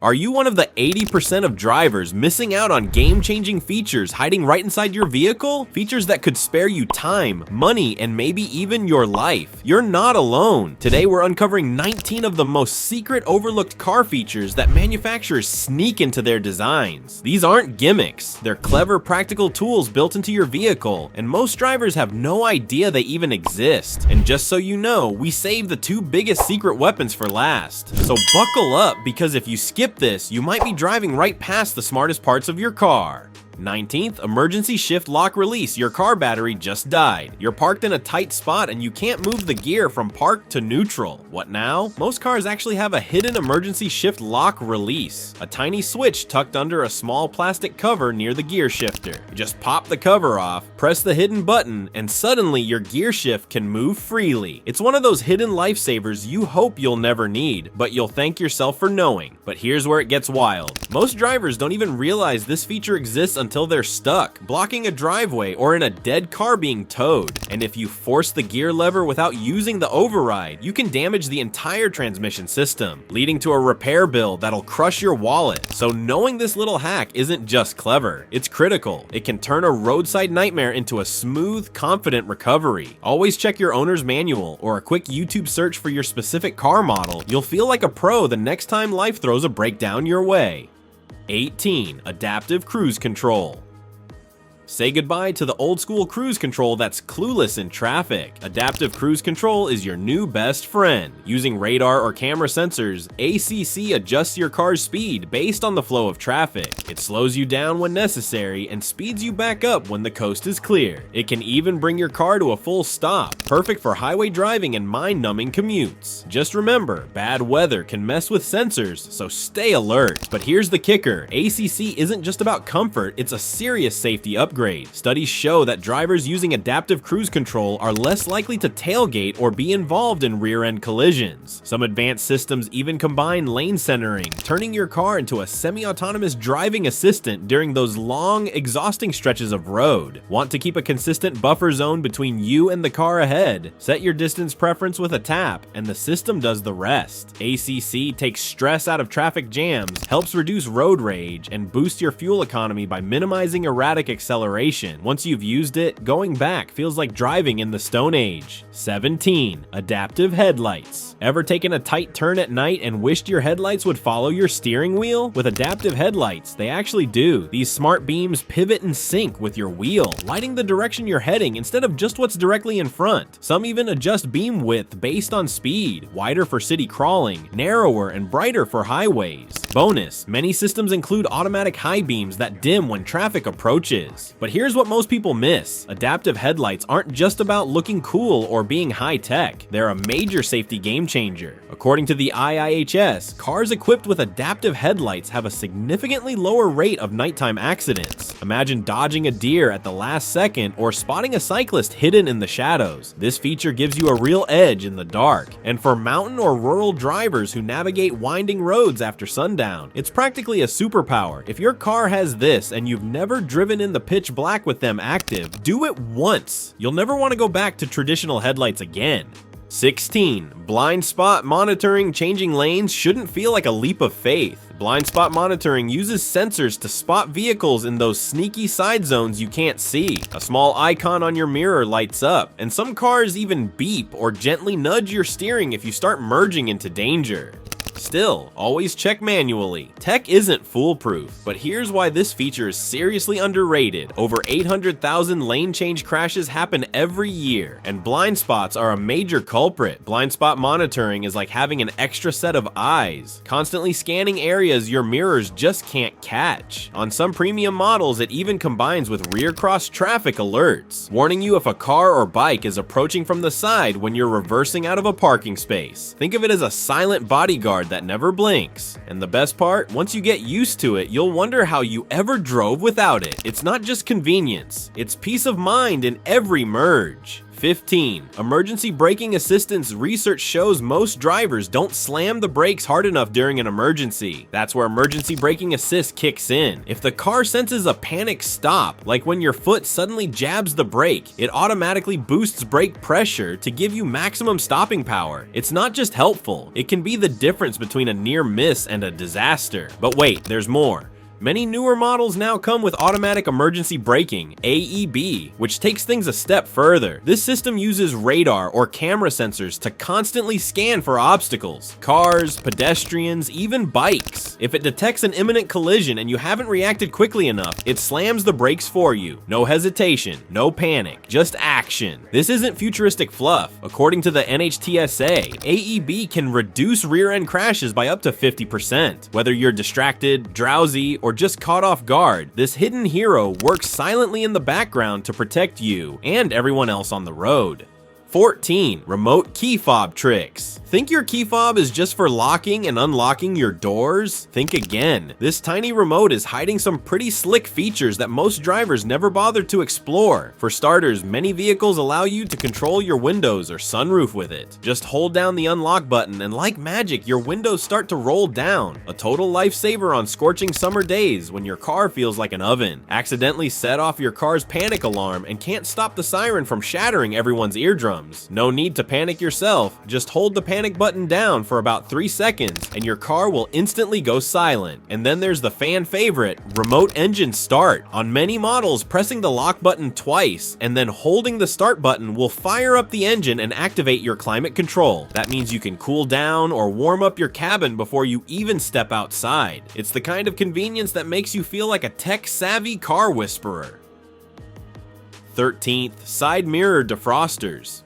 Are you one of the 80% of drivers missing out on game-changing features hiding right inside your vehicle? Features that could spare you time, money, and maybe even your life. You're not alone. Today we're uncovering 19 of the most secret overlooked car features that manufacturers sneak into their designs. These aren't gimmicks. They're clever, practical tools built into your vehicle, and most drivers have no idea they even exist. And just so you know, we saved the two biggest secret weapons for last. So buckle up, because if you skip this, you might be driving right past the smartest parts of your car. 19th, emergency shift lock release. Your car battery just died. You're parked in a tight spot and you can't move the gear from park to neutral. What now? Most cars actually have a hidden emergency shift lock release, a tiny switch tucked under a small plastic cover near the gear shifter. You just pop the cover off, press the hidden button, and suddenly your gear shift can move freely. It's one of those hidden lifesavers you hope you'll never need, but you'll thank yourself for knowing. But here's where it gets wild. Most drivers don't even realize this feature exists until they're stuck, blocking a driveway, or in a dead car being towed. And if you force the gear lever without using the override, you can damage the entire transmission system, leading to a repair bill that'll crush your wallet. So knowing this little hack isn't just clever, it's critical. It can turn a roadside nightmare into a smooth, confident recovery. Always check your owner's manual or a quick YouTube search for your specific car model. You'll feel like a pro the next time life throws a breakdown your way. 18. Adaptive cruise control. Say goodbye to the old school cruise control that's clueless in traffic. Adaptive cruise control is your new best friend. Using radar or camera sensors, ACC adjusts your car's speed based on the flow of traffic. It slows you down when necessary and speeds you back up when the coast is clear. It can even bring your car to a full stop, perfect for highway driving and mind-numbing commutes. Just remember, bad weather can mess with sensors, so stay alert. But here's the kicker, ACC isn't just about comfort, it's a serious safety upgrade. Studies show that drivers using adaptive cruise control are less likely to tailgate or be involved in rear-end collisions. Some advanced systems even combine lane centering, turning your car into a semi-autonomous driving assistant during those long, exhausting stretches of road. Want to keep a consistent buffer zone between you and the car ahead? Set your distance preference with a tap, and the system does the rest. ACC takes stress out of traffic jams, helps reduce road rage, and boosts your fuel economy by minimizing erratic acceleration. Once you've used it, going back feels like driving in the Stone Age. 17. Adaptive headlights. Ever taken a tight turn at night and wished your headlights would follow your steering wheel? With adaptive headlights, they actually do. These smart beams pivot in sync with your wheel, lighting the direction you're heading instead of just what's directly in front. Some even adjust beam width based on speed, wider for city crawling, narrower and brighter for highways. Bonus, many systems include automatic high beams that dim when traffic approaches. But here's what most people miss. Adaptive headlights aren't just about looking cool or being high-tech. They're a major safety game changer. According to the IIHS, cars equipped with adaptive headlights have a significantly lower rate of nighttime accidents. Imagine dodging a deer at the last second or spotting a cyclist hidden in the shadows. This feature gives you a real edge in the dark. And for mountain or rural drivers who navigate winding roads after sundown, it's practically a superpower. If your car has this and you've never driven in the pitch black with them active, do it once. You'll never want to go back to traditional headlights again. 16. Blind spot monitoring. Changing lanes shouldn't feel like a leap of faith. Blind spot monitoring uses sensors to spot vehicles in those sneaky side zones you can't see. A small icon on your mirror lights up, and some cars even beep or gently nudge your steering if you start merging into danger. Still, always check manually. Tech isn't foolproof, but here's why this feature is seriously underrated. Over 800,000 lane change crashes happen every year, and blind spots are a major culprit. Blind spot monitoring is like having an extra set of eyes, constantly scanning areas your mirrors just can't catch. On some premium models, it even combines with rear cross traffic alerts, warning you if a car or bike is approaching from the side when you're reversing out of a parking space. Think of it as a silent bodyguard that never blinks. And the best part, once you get used to it, you'll wonder how you ever drove without it. It's not just convenience, it's peace of mind in every merge. 15. Emergency braking assistance research shows most drivers don't slam the brakes hard enough during an emergency. That's where emergency braking assist kicks in. If the car senses a panic stop, like when your foot suddenly jabs the brake, it automatically boosts brake pressure to give you maximum stopping power. It's not just helpful, it can be the difference between a near miss and a disaster. But wait, there's more. Many newer models now come with automatic emergency braking, AEB, which takes things a step further. This system uses radar or camera sensors to constantly scan for obstacles, cars, pedestrians, even bikes. If it detects an imminent collision and you haven't reacted quickly enough, it slams the brakes for you. No hesitation, no panic, just action. This isn't futuristic fluff. According to the NHTSA, AEB can reduce rear-end crashes by up to 50%. Whether you're distracted, drowsy, or just caught off guard, this hidden hero works silently in the background to protect you and everyone else on the road. 14. Remote key fob tricks. Think your key fob is just for locking and unlocking your doors? Think again. This tiny remote is hiding some pretty slick features that most drivers never bother to explore. For starters, many vehicles allow you to control your windows or sunroof with it. Just hold down the unlock button and like magic, your windows start to roll down. A total lifesaver on scorching summer days when your car feels like an oven. Accidentally set off your car's panic alarm and can't stop the siren from shattering everyone's eardrums. No need to panic yourself, just hold the panic button down for about 3 seconds and your car will instantly go silent. And then there's the fan favorite, remote engine start. On many models, pressing the lock button twice and then holding the start button will fire up the engine and activate your climate control. That means you can cool down or warm up your cabin before you even step outside. It's the kind of convenience that makes you feel like a tech-savvy car whisperer. 13th, side mirror defrosters.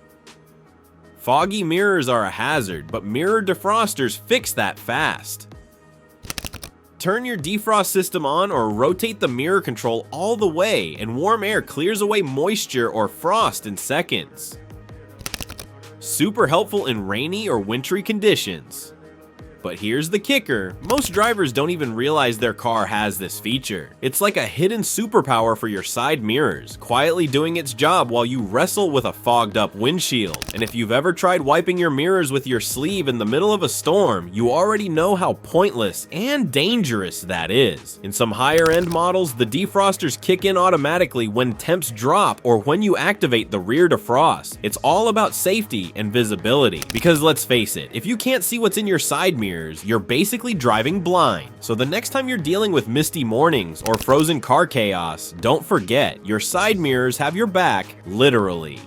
Foggy mirrors are a hazard, but mirror defrosters fix that fast. Turn your defrost system on or rotate the mirror control all the way and warm air clears away moisture or frost in seconds. Super helpful in rainy or wintry conditions. But here's the kicker, most drivers don't even realize their car has this feature. It's like a hidden superpower for your side mirrors, quietly doing its job while you wrestle with a fogged up windshield. And if you've ever tried wiping your mirrors with your sleeve in the middle of a storm, you already know how pointless and dangerous that is. In some higher end models, the defrosters kick in automatically when temps drop or when you activate the rear defrost. It's all about safety and visibility. Because let's face it, if you can't see what's in your side mirrors, you're basically driving blind. So the next time you're dealing with misty mornings or frozen car chaos, don't forget, your side mirrors have your back, literally.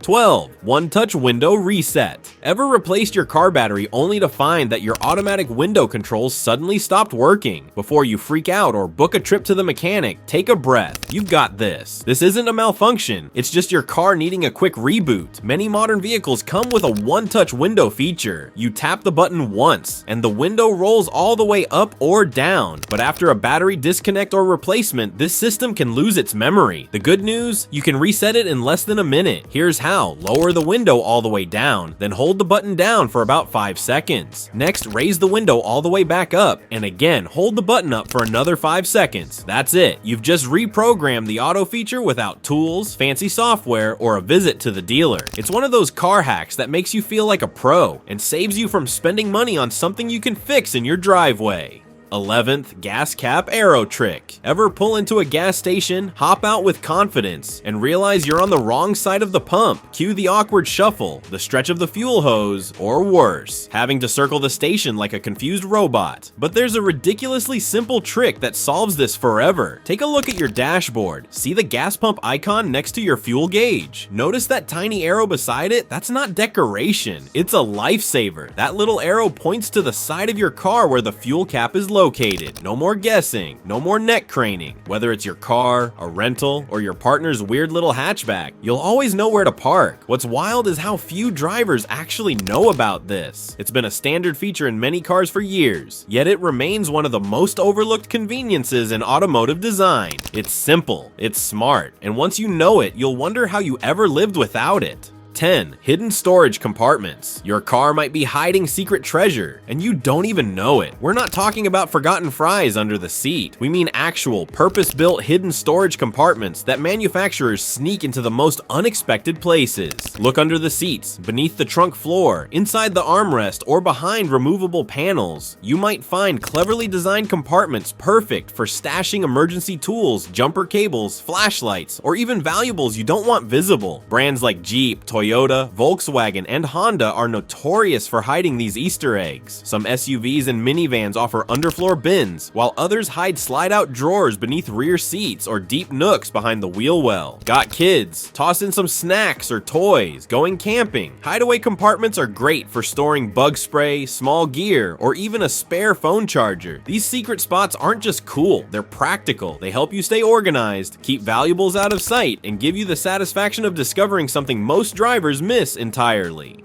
12. One-touch window reset. Ever replaced your car battery only to find that your automatic window controls suddenly stopped working? Before you freak out or book a trip to the mechanic, take a breath. You've got this. This isn't a malfunction. It's just your car needing a quick reboot. Many modern vehicles come with a one-touch window feature. You tap the button once, and the window rolls all the way up or down. But after a battery disconnect or replacement, this system can lose its memory. The good news? You can reset it in less than a minute. Here's how. Lower the window all the way down, then hold the button down for about 5 seconds. Next, raise the window all the way back up, and again, hold the button up for another 5 seconds. That's it. You've just reprogrammed the auto feature without tools, fancy software, or a visit to the dealer. It's one of those car hacks that makes you feel like a pro and saves you from spending money on something you can fix in your driveway. 11th, gas cap arrow trick. Ever pull into a gas station, hop out with confidence, and realize you're on the wrong side of the pump? Cue the awkward shuffle, the stretch of the fuel hose, or worse, having to circle the station like a confused robot. But there's a ridiculously simple trick that solves this forever. Take a look at your dashboard. See the gas pump icon next to your fuel gauge? Notice that tiny arrow beside it? That's not decoration. It's a lifesaver. That little arrow points to the side of your car where the fuel cap is located. No more guessing, no more neck craning. Whether it's your car, a rental, or your partner's weird little hatchback, you'll always know where to park. What's wild is how few drivers actually know about this. It's been a standard feature in many cars for years, yet it remains one of the most overlooked conveniences in automotive design. It's simple, it's smart, and once you know it, you'll wonder how you ever lived without it. 10. Hidden storage compartments. Your car might be hiding secret treasure, and you don't even know it. We're not talking about forgotten fries under the seat. We mean actual, purpose-built hidden storage compartments that manufacturers sneak into the most unexpected places. Look under the seats, beneath the trunk floor, inside the armrest, or behind removable panels. You might find cleverly designed compartments perfect for stashing emergency tools, jumper cables, flashlights, or even valuables you don't want visible. Brands like Jeep, Toyota, Volkswagen, and Honda are notorious for hiding these Easter eggs. Some SUVs and minivans offer underfloor bins, while others hide slide-out drawers beneath rear seats or deep nooks behind the wheel well. Got kids? Toss in some snacks or toys. Going camping? Hideaway compartments are great for storing bug spray, small gear, or even a spare phone charger. These secret spots aren't just cool, they're practical. They help you stay organized, keep valuables out of sight, and give you the satisfaction of discovering something most drivers miss entirely.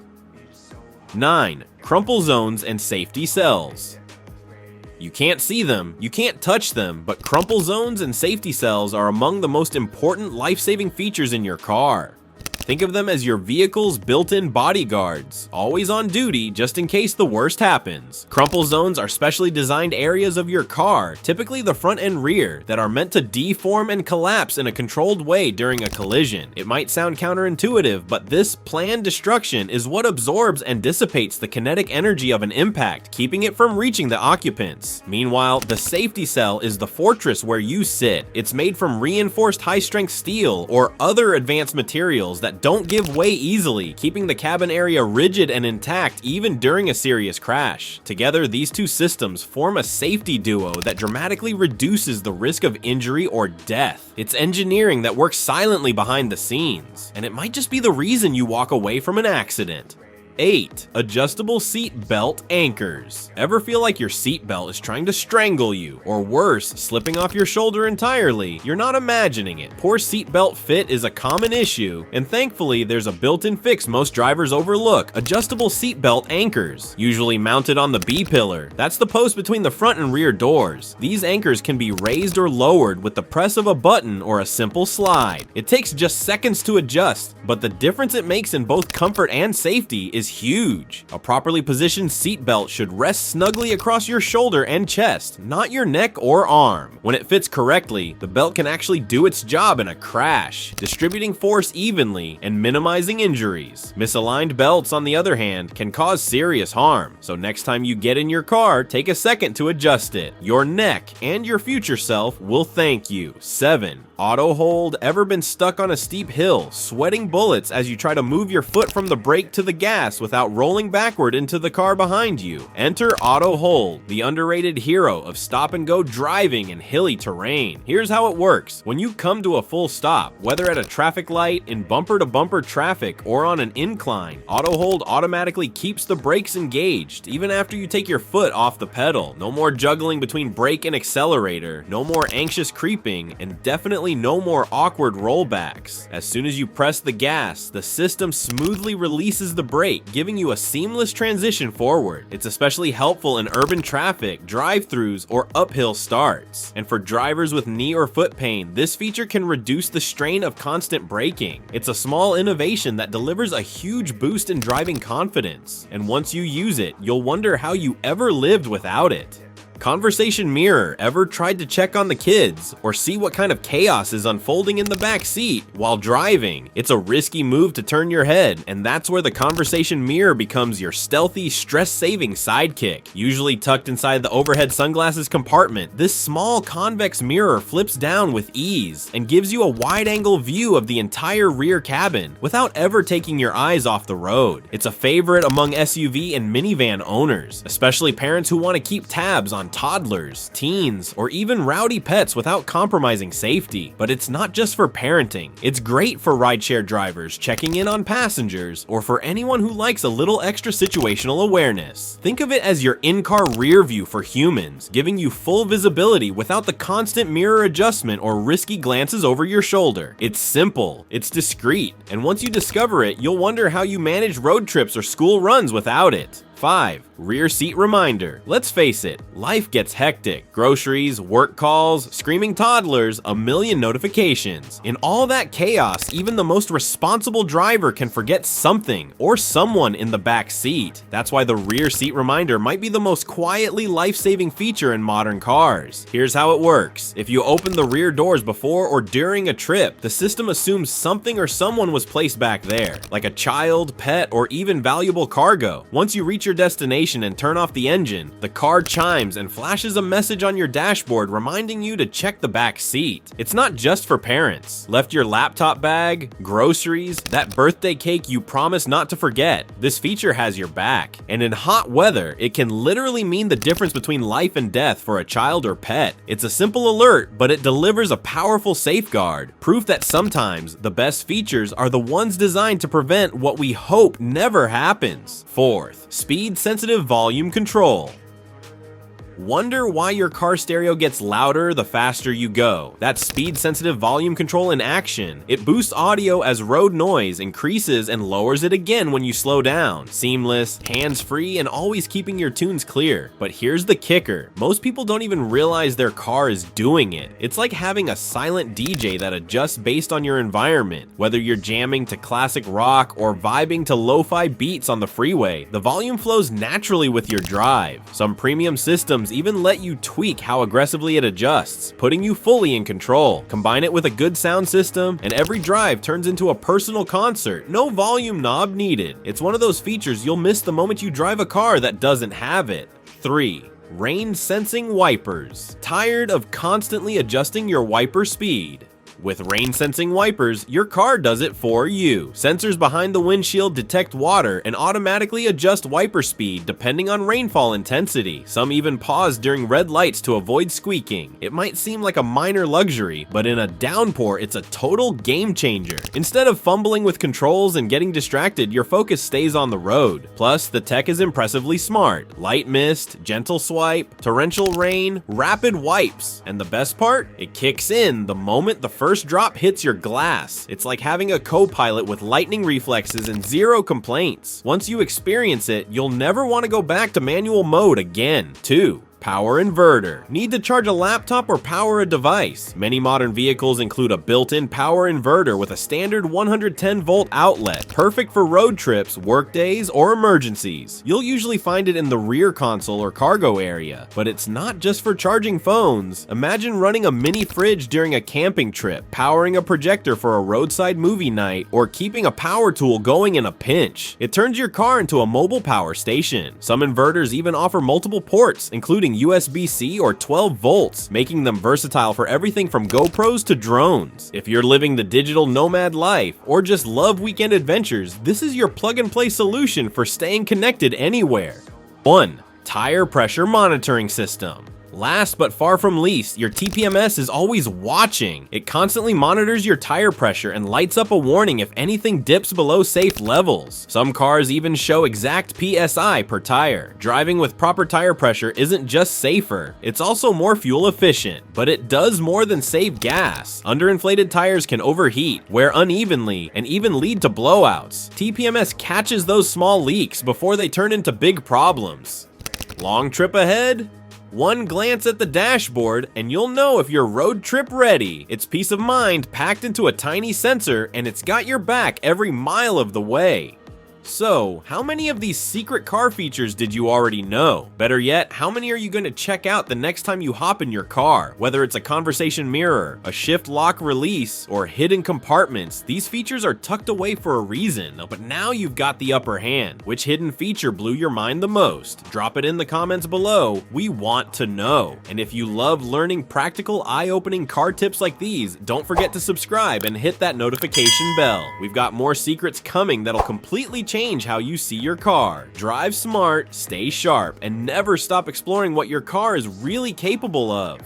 9. Crumple zones and safety cells. You can't see them, you can't touch them, but crumple zones and safety cells are among the most important life-saving features in your car. Think of them as your vehicle's built-in bodyguards, always on duty just in case the worst happens. Crumple zones are specially designed areas of your car, typically the front and rear, that are meant to deform and collapse in a controlled way during a collision. It might sound counterintuitive, but this planned destruction is what absorbs and dissipates the kinetic energy of an impact, keeping it from reaching the occupants. Meanwhile, the safety cell is the fortress where you sit. It's made from reinforced high-strength steel or other advanced materials that don't give way easily, keeping the cabin area rigid and intact even during a serious crash. Together, these two systems form a safety duo that dramatically reduces the risk of injury or death. It's engineering that works silently behind the scenes, and it might just be the reason you walk away from an accident. 8. Adjustable seat belt anchors. Ever feel like your seat belt is trying to strangle you? Or worse, slipping off your shoulder entirely? You're not imagining it. Poor seat belt fit is a common issue, and thankfully there's a built-in fix most drivers overlook: adjustable seat belt anchors. Usually mounted on the B-pillar. That's the post between the front and rear doors. These anchors can be raised or lowered with the press of a button or a simple slide. It takes just seconds to adjust, but the difference it makes in both comfort and safety is huge. A properly positioned seat belt should rest snugly across your shoulder and chest, not your neck or arm. When it fits correctly, the belt can actually do its job in a crash, distributing force evenly and minimizing injuries. Misaligned belts, on the other hand, can cause serious harm, so next time you get in your car, take a second to adjust it. Your neck and your future self will thank you. 7. Auto hold. Ever been stuck on a steep hill, sweating bullets as you try to move your foot from the brake to the gas without rolling backward into the car behind you? Enter Auto Hold, the underrated hero of stop-and-go driving in hilly terrain. Here's how it works. When you come to a full stop, whether at a traffic light, in bumper-to-bumper traffic, or on an incline, Auto Hold automatically keeps the brakes engaged, even after you take your foot off the pedal. No more juggling between brake and accelerator, no more anxious creeping, and definitely no more awkward rollbacks. As soon as you press the gas, the system smoothly releases the brake, giving you a seamless transition forward. It's especially helpful in urban traffic, drive-thrus, or uphill starts. And for drivers with knee or foot pain, this feature can reduce the strain of constant braking. It's a small innovation that delivers a huge boost in driving confidence. And once you use it, you'll wonder how you ever lived without it. Conversation mirror. Ever tried to check on the kids or see what kind of chaos is unfolding in the back seat while driving? It's a risky move to turn your head, and that's where the conversation mirror becomes your stealthy, stress-saving sidekick. Usually tucked inside the overhead sunglasses compartment, this small convex mirror flips down with ease and gives you a wide-angle view of the entire rear cabin without ever taking your eyes off the road. It's a favorite among SUV and minivan owners, especially parents who want to keep tabs on toddlers, teens, or even rowdy pets without compromising safety. But it's not just for parenting. It's great for rideshare drivers checking in on passengers, or for anyone who likes a little extra situational awareness. Think of it as your in-car rear view for humans, giving you full visibility without the constant mirror adjustment or risky glances over your shoulder. It's simple, it's discreet, and once you discover it, you'll wonder how you manage road trips or school runs without it. 5. Rear seat reminder. Let's face it, life gets hectic. Groceries, work calls, screaming toddlers, a million notifications. In all that chaos, even the most responsible driver can forget something or someone in the back seat. That's why the rear seat reminder might be the most quietly life-saving feature in modern cars. Here's how it works. If you open the rear doors before or during a trip, the system assumes something or someone was placed back there, like a child, pet, or even valuable cargo. Once you reach your destination and turn off the engine, the car chimes and flashes a message on your dashboard reminding you to check the back seat. It's not just for parents. Left your laptop bag, groceries, that birthday cake you promised not to forget. This feature has your back. And in hot weather, it can literally mean the difference between life and death for a child or pet. It's a simple alert, but it delivers a powerful safeguard. Proof that sometimes the best features are the ones designed to prevent what we hope never happens. Fourth, speed-sensitive volume control. Wonder why your car stereo gets louder the faster you go? That's speed-sensitive volume control in action. It boosts audio as road noise increases and lowers it again when you slow down. Seamless, hands-free, and always keeping your tunes clear. But here's the kicker. Most people don't even realize their car is doing it. It's like having a silent DJ that adjusts based on your environment. Whether you're jamming to classic rock or vibing to lo-fi beats on the freeway, the volume flows naturally with your drive. Some premium systems even let you tweak how aggressively it adjusts, putting you fully in control. Combine it with a good sound system, and every drive turns into a personal concert. No volume knob needed. It's one of those features you'll miss the moment you drive a car that doesn't have it. 3. Rain sensing wipers. Tired of constantly adjusting your wiper speed? With rain-sensing wipers, your car does it for you. Sensors behind the windshield detect water and automatically adjust wiper speed depending on rainfall intensity. Some even pause during red lights to avoid squeaking. It might seem like a minor luxury, but in a downpour, it's a total game changer. Instead of fumbling with controls and getting distracted, your focus stays on the road. Plus, the tech is impressively smart. Light mist, gentle swipe, torrential rain, rapid wipes. And the best part? It kicks in the moment the first drop hits your glass. It's like having a co-pilot with lightning reflexes and zero complaints. Once you experience it, you'll never want to go back to manual mode again. 2. Power inverter. Need to charge a laptop or power a device? Many modern vehicles include a built-in power inverter with a standard 110-volt outlet, perfect for road trips, work days, or emergencies. You'll usually find it in the rear console or cargo area, but it's not just for charging phones. Imagine running a mini fridge during a camping trip, powering a projector for a roadside movie night, or keeping a power tool going in a pinch. It turns your car into a mobile power station. Some inverters even offer multiple ports, including USB-C or 12 volts, making them versatile for everything from GoPros to drones. If you're living the digital nomad life or just love weekend adventures, this is your plug-and-play solution for staying connected anywhere. 1. Tire pressure monitoring system. Last but far from least, your TPMS is always watching. It constantly monitors your tire pressure and lights up a warning if anything dips below safe levels. Some cars even show exact PSI per tire. Driving with proper tire pressure isn't just safer, it's also more fuel efficient, but it does more than save gas. Underinflated tires can overheat, wear unevenly, and even lead to blowouts. TPMS catches those small leaks before they turn into big problems. Long trip ahead? One glance at the dashboard and you'll know if you're road trip ready. It's peace of mind packed into a tiny sensor, and it's got your back every mile of the way. So, how many of these secret car features did you already know? Better yet, how many are you going to check out the next time you hop in your car? Whether it's a conversation mirror, a shift lock release, or hidden compartments, these features are tucked away for a reason, but now you've got the upper hand. Which hidden feature blew your mind the most? Drop it in the comments below. We want to know. And if you love learning practical, eye-opening car tips like these, don't forget to subscribe and hit that notification bell. We've got more secrets coming that'll completely change how you see your car. Drive smart, stay sharp, and never stop exploring what your car is really capable of.